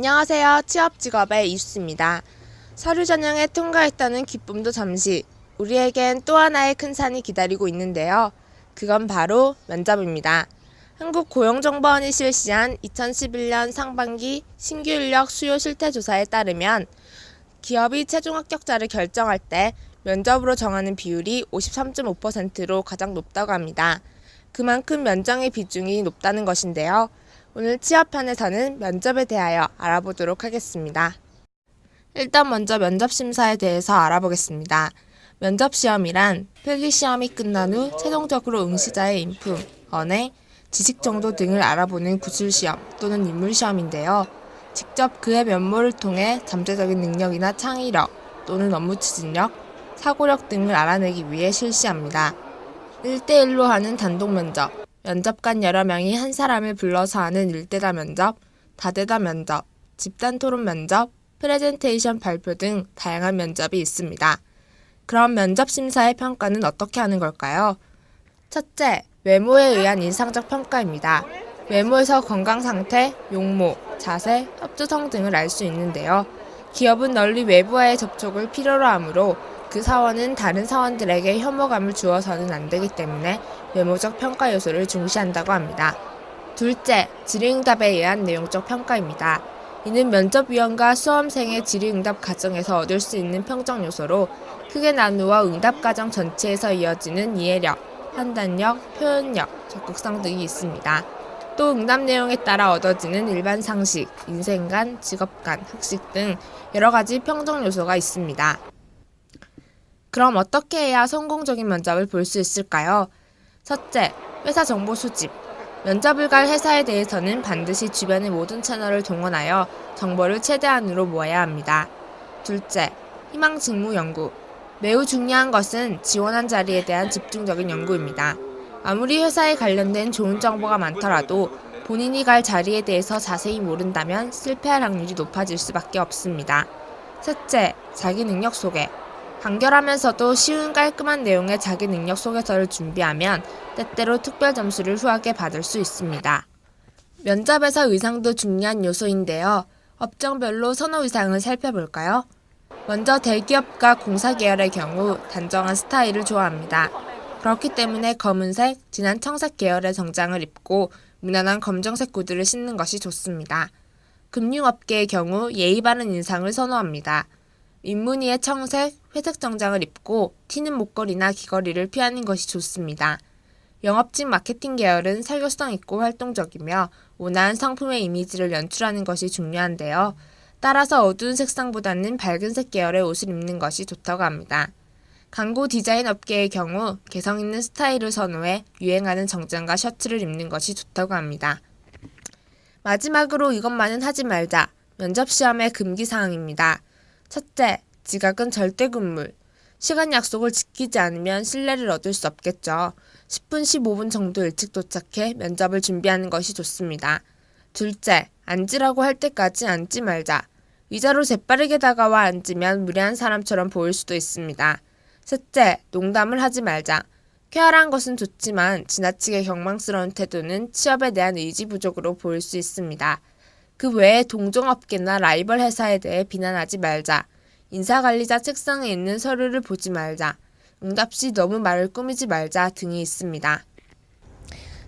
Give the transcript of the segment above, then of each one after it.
안녕하세요. 취업직업의 이수입니다. 서류 전형에 통과했다는 기쁨도 잠시, 우리에겐 또 하나의 큰 산이 기다리고 있는데요. 그건 바로 면접입니다. 한국고용정보원이 실시한 2011년 상반기 신규 인력 수요 실태조사에 따르면 기업이 최종 합격자를 결정할 때 면접으로 정하는 비율이 53.5%로 가장 높다고 합니다. 그만큼 면접의 비중이 높다는 것인데요. 오늘 취업편에서는 면접에 대하여 알아보도록 하겠습니다. 일단 먼저 면접심사에 대해서 알아보겠습니다. 면접시험이란 필기시험이 끝난 후 최종적으로 응시자의 인품, 언행, 지식 정도 등을 알아보는 구술시험 또는 인물시험인데요. 직접 그의 면모를 통해 잠재적인 능력이나 창의력 또는 업무 추진력, 사고력 등을 알아내기 위해 실시합니다. 1대1로 하는 단독 면접, 면접관 여러 명이 한 사람을 불러서 하는 일대다 면접, 다대다 면접, 집단 토론 면접, 프레젠테이션 발표 등 다양한 면접이 있습니다. 그럼 면접 심사의 평가는 어떻게 하는 걸까요? 첫째, 외모에 의한 인상적 평가입니다. 외모에서 건강 상태, 용모, 자세, 협조성 등을 알 수 있는데요. 기업은 널리 외부와의 접촉을 필요로 하므로 그 사원은 다른 사원들에게 혐오감을 주어서는 안 되기 때문에 외모적 평가 요소를 중시한다고 합니다. 둘째, 질의응답에 의한 내용적 평가입니다. 이는 면접위원과 수험생의 질의응답 과정에서 얻을 수 있는 평정 요소로 크게 나누어 응답 과정 전체에서 이어지는 이해력, 판단력, 표현력, 적극성 등이 있습니다. 또 응답 내용에 따라 얻어지는 일반 상식, 인생관, 직업관, 학식 등 여러 가지 평정 요소가 있습니다. 그럼 어떻게 해야 성공적인 면접을 볼 수 있을까요? 첫째, 회사 정보 수집. 면접을 갈 회사에 대해서는 반드시 주변의 모든 채널을 동원하여 정보를 최대한으로 모아야 합니다. 둘째, 희망 직무 연구. 매우 중요한 것은 지원한 자리에 대한 집중적인 연구입니다. 아무리 회사에 관련된 좋은 정보가 많더라도 본인이 갈 자리에 대해서 자세히 모른다면 실패할 확률이 높아질 수밖에 없습니다. 셋째, 자기 능력 소개. 간결하면서도 쉬운 깔끔한 내용의 자기 능력 소개서를 준비하면 때때로 특별 점수를 후하게 받을 수 있습니다. 면접에서 의상도 중요한 요소인데요. 업종별로 선호 의상을 살펴볼까요? 먼저 대기업과 공사 계열의 경우 단정한 스타일을 좋아합니다. 그렇기 때문에 검은색, 진한 청색 계열의 정장을 입고 무난한 검정색 구두를 신는 것이 좋습니다. 금융업계의 경우 예의 바른 인상을 선호합니다. 민무늬의 청색, 회색 정장을 입고 튀는 목걸이나 귀걸이를 피하는 것이 좋습니다. 영업직 마케팅 계열은 설교성 있고 활동적이며 온화한 상품의 이미지를 연출하는 것이 중요한데요. 따라서 어두운 색상보다는 밝은 색 계열의 옷을 입는 것이 좋다고 합니다. 광고 디자인 업계의 경우 개성 있는 스타일을 선호해 유행하는 정장과 셔츠를 입는 것이 좋다고 합니다. 마지막으로 이것만은 하지 말자. 면접시험의 금기사항입니다. 첫째, 지각은 절대 금물. 시간 약속을 지키지 않으면 신뢰를 얻을 수 없겠죠. 10분, 15분 정도 일찍 도착해 면접을 준비하는 것이 좋습니다. 둘째, 앉으라고 할 때까지 앉지 말자. 의자로 재빠르게 다가와 앉으면 무례한 사람처럼 보일 수도 있습니다. 셋째, 농담을 하지 말자. 쾌활한 것은 좋지만 지나치게 경망스러운 태도는 취업에 대한 의지 부족으로 보일 수 있습니다. 그 외에 동종업계나 라이벌 회사에 대해 비난하지 말자. 인사관리자 책상에 있는 서류를 보지 말자. 응답 시 너무 말을 꾸미지 말자 등이 있습니다.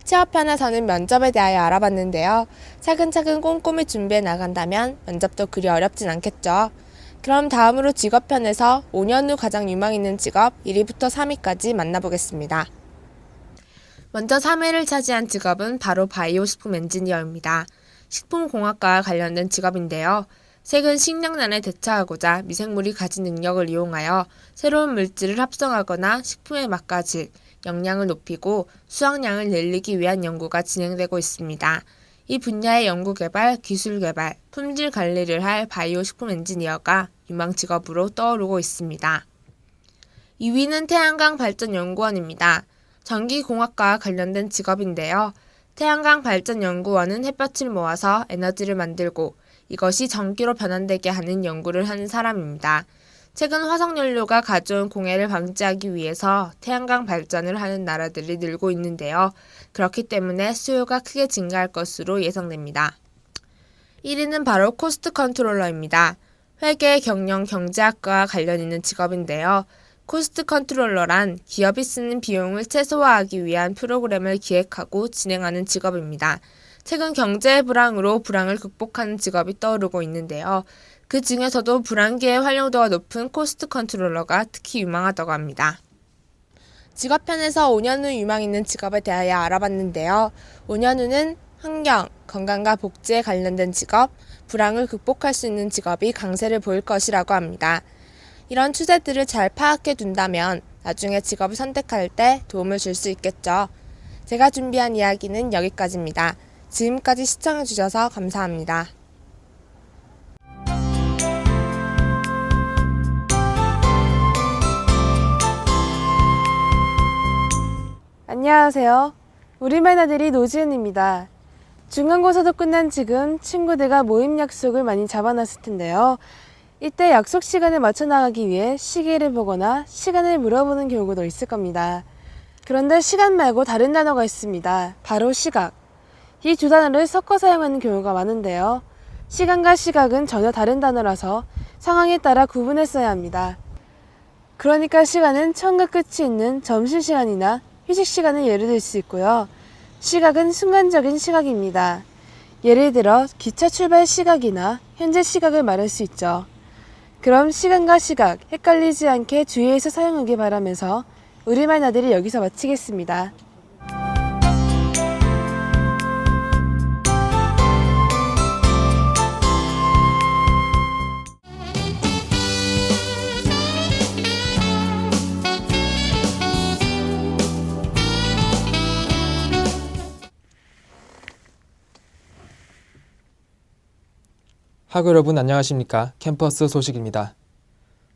취업편에서는 면접에 대하여 알아봤는데요. 차근차근 꼼꼼히 준비해 나간다면 면접도 그리 어렵진 않겠죠. 그럼 다음으로 직업편에서 5년 후 가장 유망 있는 직업 1위부터 3위까지 만나보겠습니다. 먼저 3위를 차지한 직업은 바로 바이오식품 엔지니어입니다. 식품공학과와 관련된 직업인데요. 최근 식량난에 대처하고자 미생물이 가진 능력을 이용하여 새로운 물질을 합성하거나 식품의 맛과 질, 영양을 높이고 수확량을 늘리기 위한 연구가 진행되고 있습니다. 이 분야의 연구개발, 기술개발, 품질 관리를 할 바이오식품 엔지니어가 유망 직업으로 떠오르고 있습니다. 2위는 태양광 발전연구원입니다. 전기공학과와 관련된 직업인데요. 태양광 발전연구원은 햇볕을 모아서 에너지를 만들고 이것이 전기로 변환되게 하는 연구를 하는 사람입니다. 최근 화석연료가 가져온 공해를 방지하기 위해서 태양광 발전을 하는 나라들이 늘고 있는데요. 그렇기 때문에 수요가 크게 증가할 것으로 예상됩니다. 1위는 바로 코스트 컨트롤러입니다. 회계, 경영, 경제학과 관련 있는 직업인데요. 코스트 컨트롤러란 기업이 쓰는 비용을 최소화하기 위한 프로그램을 기획하고 진행하는 직업입니다. 최근 경제의 불황으로 불황을 극복하는 직업이 떠오르고 있는데요. 그 중에서도 불황기에 활용도가 높은 코스트 컨트롤러가 특히 유망하다고 합니다. 직업편에서 5년 후 유망 있는 직업에 대하여 알아봤는데요. 5년 후는 환경, 건강과 복지에 관련된 직업, 불황을 극복할 수 있는 직업이 강세를 보일 것이라고 합니다. 이런 추세들을 잘 파악해 둔다면 나중에 직업을 선택할 때 도움을 줄 수 있겠죠. 제가 준비한 이야기는 여기까지입니다. 지금까지 시청해 주셔서 감사합니다. 안녕하세요. 우리말 나들이 노지은입니다. 중간고사도 끝난 지금 친구들과 모임 약속을 많이 잡아놨을 텐데요. 이때 약속 시간을 맞춰 나가기 위해 시계를 보거나 시간을 물어보는 경우도 있을 겁니다. 그런데 시간 말고 다른 단어가 있습니다. 바로 시각. 이 두 단어를 섞어 사용하는 경우가 많은데요. 시간과 시각은 전혀 다른 단어라서 상황에 따라 구분해 써야 합니다. 그러니까 시간은 처음과 끝이 있는 점심시간이나 휴식 시간을 예를 들 수 있고요. 시각은 순간적인 시각입니다. 예를 들어 기차 출발 시각이나 현재 시각을 말할 수 있죠. 그럼 시간과 시각 헷갈리지 않게 주의해서 사용하길 바라면서 우리말 나들이 여기서 마치겠습니다. 학우 여러분 안녕하십니까? 캠퍼스 소식입니다.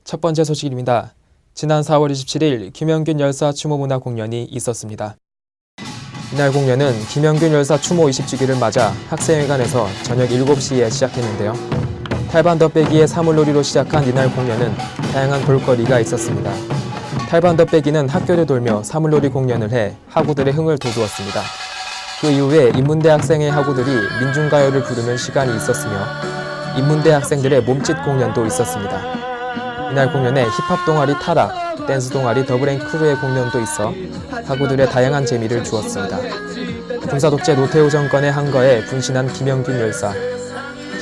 첫 번째 소식입니다. 지난 4월 27일 김영균 열사 추모 문화 공연이 있었습니다. 이날 공연은 김영균 열사 추모 20주기를 맞아 학생회관에서 저녁 7시에 시작했는데요. 탈반 덧배기의 사물놀이로 시작한 이날 공연은 다양한 볼거리가 있었습니다. 탈반 덧배기는 학교를 돌며 사물놀이 공연을 해 학우들의 흥을 돋우었습니다. 그 이후에 인문대 학생의 학우들이 민중가요를 부르는 시간이 있었으며 인문대 학생들의 몸짓 공연도 있었습니다. 이날 공연에 힙합 동아리 타락, 댄스 동아리 더블앤크루의 공연도 있어 학우들의 다양한 재미를 주었습니다. 군사독재 노태우 정권의 항거에 분신한 김영균 열사.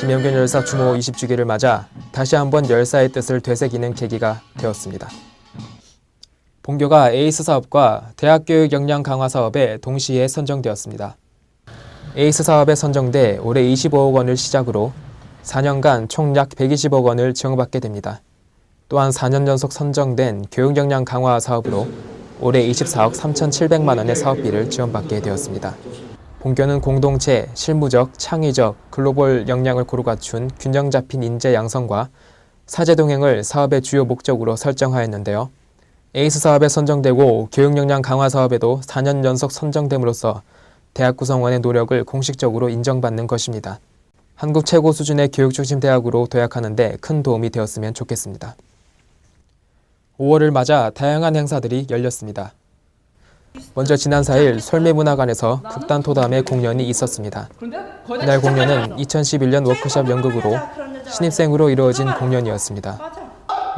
김영균 열사 추모 20주기를 맞아 다시 한번 열사의 뜻을 되새기는 계기가 되었습니다. 본교가 에이스 사업과 대학교육 역량 강화 사업에 동시에 선정되었습니다. 에이스 사업에 선정돼 올해 25억 원을 시작으로 4년간 총 약 120억 원을 지원받게 됩니다. 또한 4년 연속 선정된 교육 역량 강화 사업으로 올해 24억 3,700만 원의 사업비를 지원받게 되었습니다. 본교는 공동체, 실무적, 창의적, 글로벌 역량을 고루 갖춘 균형 잡힌 인재 양성과 사제 동행을 사업의 주요 목적으로 설정하였는데요. 에이스 사업에 선정되고 교육 역량 강화 사업에도 4년 연속 선정됨으로써 대학 구성원의 노력을 공식적으로 인정받는 것입니다. 한국 최고 수준의 교육 중심 대학으로 도약하는 데 큰 도움이 되었으면 좋겠습니다. 5월을 맞아 다양한 행사들이 열렸습니다. 먼저 지난 4일 솔매문화관에서 극단토담의 공연이 있었습니다. 이날 공연은 2011년 워크숍 연극으로 신입생으로 이루어진 공연이었습니다.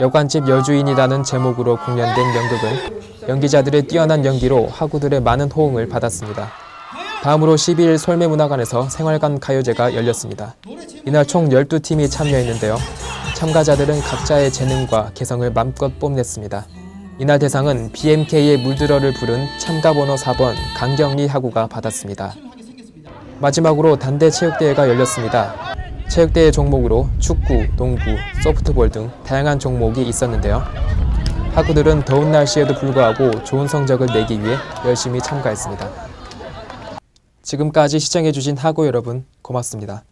여관집 여주인이라는 제목으로 공연된 연극은 연기자들의 뛰어난 연기로 학우들의 많은 호응을 받았습니다. 다음으로 12일 솔매문화관에서 생활관 가요제가 열렸습니다. 이날 총 12팀이 참여했는데요. 참가자들은 각자의 재능과 개성을 맘껏 뽐냈습니다. 이날 대상은 BMK의 물들어를 부른 참가번호 4번 강경리 학우가 받았습니다. 마지막으로 단대 체육대회가 열렸습니다. 체육대회 종목으로 축구, 농구, 소프트볼 등 다양한 종목이 있었는데요. 학우들은 더운 날씨에도 불구하고 좋은 성적을 내기 위해 열심히 참가했습니다. 지금까지 시청해주신 학우 여러분 고맙습니다.